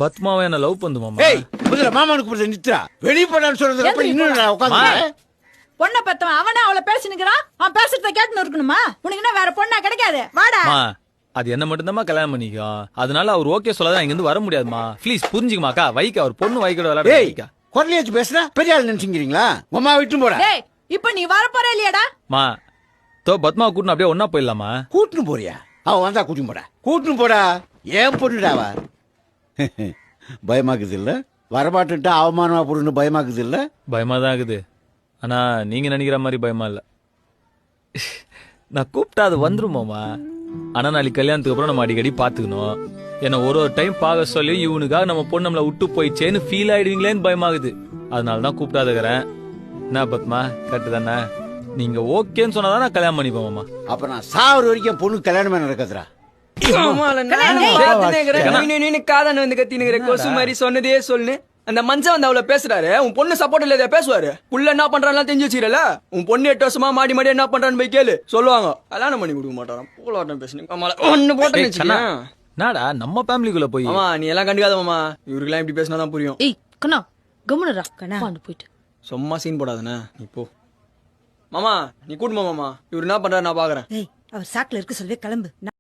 பத்மாவை என்ன லவ் பண்ணு மாமா. ஏய் முதல்ல மாமானுக்கு புரிஞ்ச நித்ரா வெளிய போடான்னு சொல்றதுக்கு அப்புறம் இன்னும் நான் உட்கார்ந்து பொண்ணை பத்தவன் அவனே அவளை பேசினுக்கிறான். அவன் பேசுறத கேட்டுன்னு இருக்கணுமா? உனக்கு என்ன வேற பொண்ணா கிடைக்காது? வாடா. மா அது என்ன மட்டும்தான் கல்யாணம் பண்ணிக்கும். அதனால அவர் ஓகே சொல்லாத இங்க இருந்து வர முடியாதுமா. ப்ளீஸ் புரிஞ்சுக்குமாக்கா. வைக்க அவர் பொண்ணு வைக்கோட விளையாட. ஏய் குரலியாச்சு பேசுனா பெரிய ஆள் நினைச்சுக்கிறீங்களா? உமா விட்டு போற. டேய் இப்ப நீ வர போற இல்லையாடா? மா தோ பத்மாவை கூட்டினு அப்படியே ஒன்னா போயிடலாமா? கூட்டுன்னு போறியா? அவ வந்தா கூட்டின்னு போடா. கூட்டின்னு போடா. ஏன் பொண்ணுடாவா? பயமாக்குது இல்ல? வரமாட்டுட்டா அவமானமா போடுன்னு பயமாக்குது இல்ல? பயமா தான் இருக்குது. ஆனா நீங்க நினைக்கிற மாதிரி பயமா இல்ல. நான் கூப்பிட்டா அது வந்துருமாமா. ஆனா நாளைக்கு கல்யாணத்துக்கு அப்புறம் நம்ம அடிக்கடி பாத்துக்கணும். என்ன ஒரு டைம் பார்க்க சொல்லி இவனுக்காக நம்ம பொண்ணு நம்மள விட்டு போயிச்சேன்னு ஃபீல் ஆயிடுவீங்களேன்னு பயமாகுது. அதனாலதான் கூப்பிட்டாதுக்கிறேன். என்ன பத்மா கரெக்டு தானே? நீங்க ஓகேன்னு சொன்னாதான் நான் கல்யாணம் பண்ணிப்பேன் மாமா. அப்ப நான் சாவர வரைக்கும் பொண்ணு கல்யாணமே நடக்குதுடா. காதன் வந்து கத்தினுங்கிற கொசு மாதிரி சொன்னதே சொல்லு. அந்த மஞ்சள் வந்து அவளை பேசுறாரு. உன் பொண்ணு சப்போர்ட் இல்ல பேசுவாரு. புள்ள என்ன பண்றான்னு தெரிஞ்சு வச்சுக்கிறல. உன் பொண்ணு 8 வருஷமா மாடி மாடி என்ன பண்றான்னு போய் கேளு. சொல்லுவாங்க. கல்யாணம் பண்ணி கொடுக்க மாட்டாராம். போலாட்டம் பேசுனீங்க ஒண்ணு போட்டு. நாடா நம்ம ஃபேமிலிக்குள்ள போய் மாமா நீ எல்லாம் கண்டுக்காத மாமா. இவருக்கெல்லாம் இப்படி பேசினாதான் புரியும். ஏய் கண்ணா கம்முனடா கண்ணா போயிட்டு சும்மா சீன் போடாதண்ணா நீ போ. மாமா நீ கூட்டுமா மாமா. இவரு என்ன பண்றாரு நான் பாக்குறேன். ஏய் அவர் சாக்குல இருக்க சொல்லவே கிளம்பு.